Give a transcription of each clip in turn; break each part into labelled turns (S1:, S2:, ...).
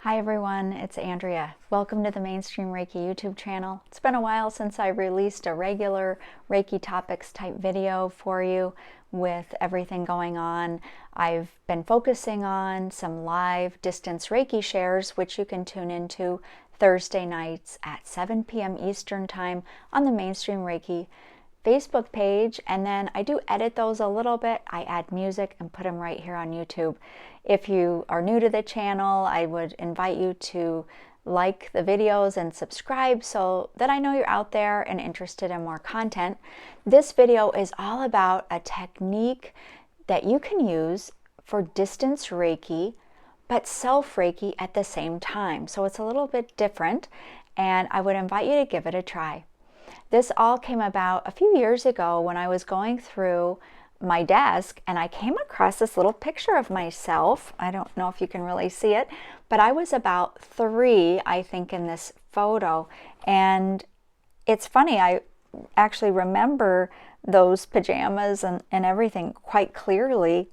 S1: Hi everyone, it's Andrea. Welcome to the Mainstream Reiki YouTube channel. It's been a while since I released a regular Reiki topics type video for you with everything going on. I've been focusing on some live distance Reiki shares, which you can tune into Thursday nights at 7 p.m. Eastern Time on the Mainstream Reiki Facebook page, and then I do edit those a little bit. I add music and put them right here on YouTube. If you are new to the channel, I would invite you to like the videos and subscribe so that I know you're out there and interested in more content. This video is all about a technique that you can use for distance Reiki, but self Reiki at the same time. So it's a little bit different, and I would invite you to give it a try. This all came about a few years ago when I was going through my desk and I came across this little picture of myself. I don't know if you can really see it, but I was about 3, I think, in this photo. And it's funny, I actually remember those pajamas and everything quite clearly.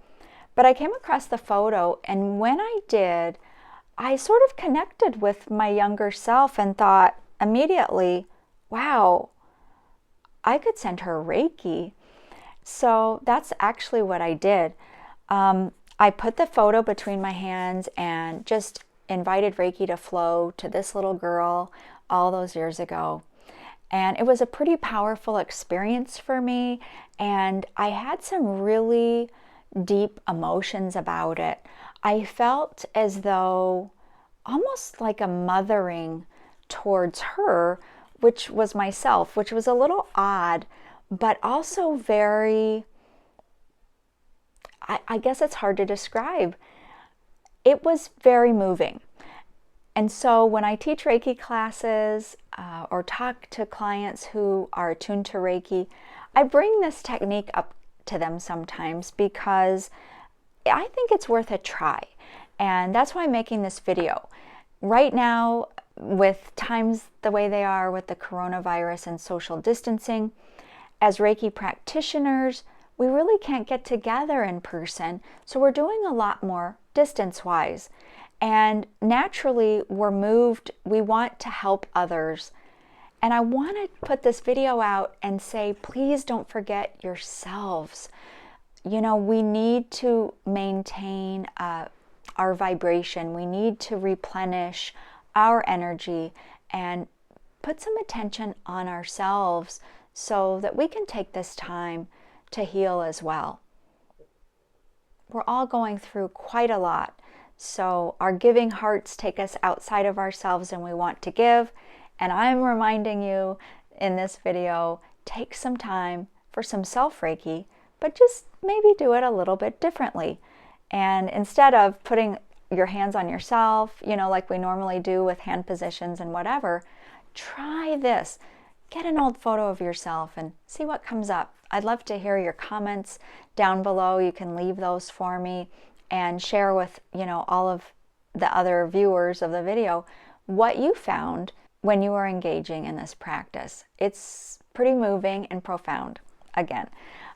S1: But I came across the photo, and when I did, I sort of connected with my younger self and thought immediately, wow, I could send her Reiki. So that's actually what I did. I put the photo between my hands and just invited Reiki to flow to this little girl all those years ago. And it was a pretty powerful experience for me. And I had some really deep emotions about it. I felt as though almost like a mothering towards her, which was myself, which was a little odd, but also very, I guess it's hard to describe. It was very moving. And so when I teach Reiki classes or talk to clients who are attuned to Reiki, I bring this technique up to them sometimes because I think it's worth a try. And that's why I'm making this video. Right now, with times the way they are with the coronavirus and social distancing, as Reiki practitioners, we really can't get together in person, so we're doing a lot more distance-wise. And naturally, we're moved, we want to help others. And I want to put this video out and say, please don't forget yourselves. You know, we need to maintain our vibration. We need to replenish our energy and put some attention on ourselves so that we can take this time to heal as well. We're all going through quite a lot. So our giving hearts take us outside of ourselves and we want to give. And I'm reminding you in this video, take some time for some self-Reiki, but just maybe do it a little bit differently. And instead of putting your hands on yourself, you know, like we normally do with hand positions and whatever, try this. Get an old photo of yourself and see what comes up. I'd love to hear your comments down below. You can leave those for me and share with, you know, all of the other viewers of the video what you found when you were engaging in this practice. It's pretty moving and profound. Again,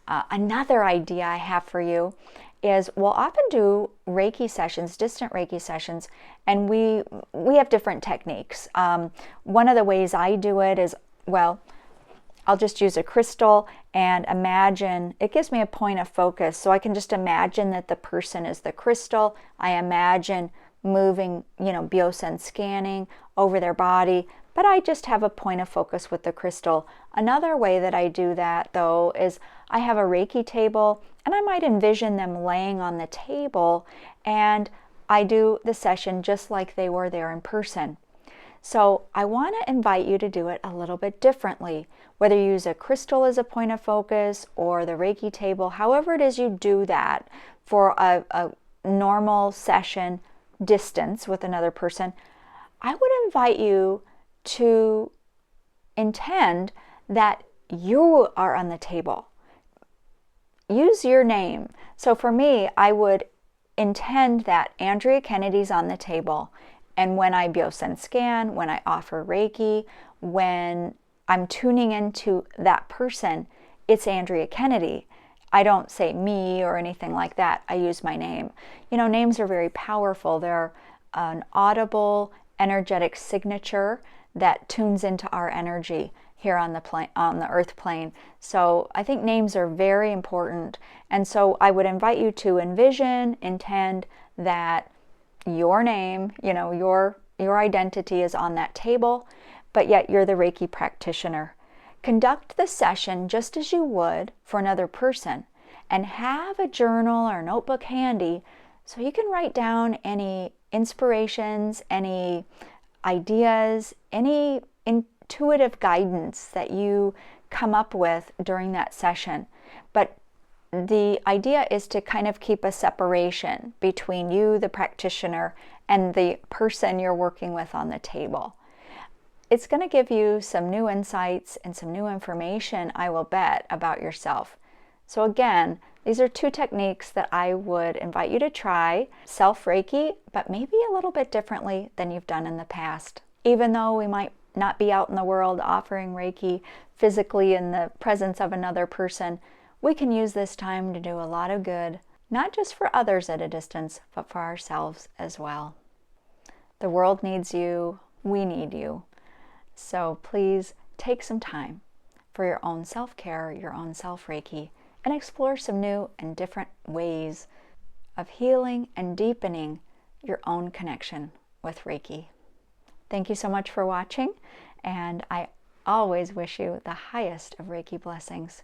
S1: another idea I have for you is we'll often do Reiki sessions, distant Reiki sessions, and we have different techniques. One of the ways I do it is, well, I'll just use a crystal and imagine, it gives me a point of focus, so I can just imagine that the person is the crystal. I imagine moving, you know, Byosen scanning over their body, but I just have a point of focus with the crystal. Another way that I do that, though, is I have a Reiki table, and I might envision them laying on the table, and I do the session just like they were there in person. So I want to invite you to do it a little bit differently, whether you use a crystal as a point of focus or the Reiki table, however it is you do that for a normal session distance with another person. I would invite you to intend that you are on the table. Use your name. So for me, I would intend that Andrea Kennedy's on the table. And when I Byosen scan, when I offer Reiki, when I'm tuning into that person, it's Andrea Kennedy. I don't say me or anything like that. I use my name. You know, names are very powerful. They're an audible energetic signature that tunes into our energy here on the earth plane. So I think names are very important. And so I would invite you to envision, intend that your name, your identity is on that table, but yet you're the Reiki practitioner. Conduct the session just as you would for another person, and have a journal or notebook handy so you can write down any inspirations, any ideas, any intuitive guidance that you come up with during that session. But the idea is to kind of keep a separation between you, the practitioner, and the person you're working with on the table. It's going to give you some new insights and some new information, I will bet, about yourself. So again, these are two techniques that I would invite you to try, self-Reiki, but maybe a little bit differently than you've done in the past. Even though we might not be out in the world offering Reiki physically in the presence of another person, we can use this time to do a lot of good, not just for others at a distance, but for ourselves as well. The world needs you, we need you. So please take some time for your own self-care, your own self-Reiki, and explore some new and different ways of healing and deepening your own connection with Reiki. Thank you so much for watching, and I always wish you the highest of Reiki blessings.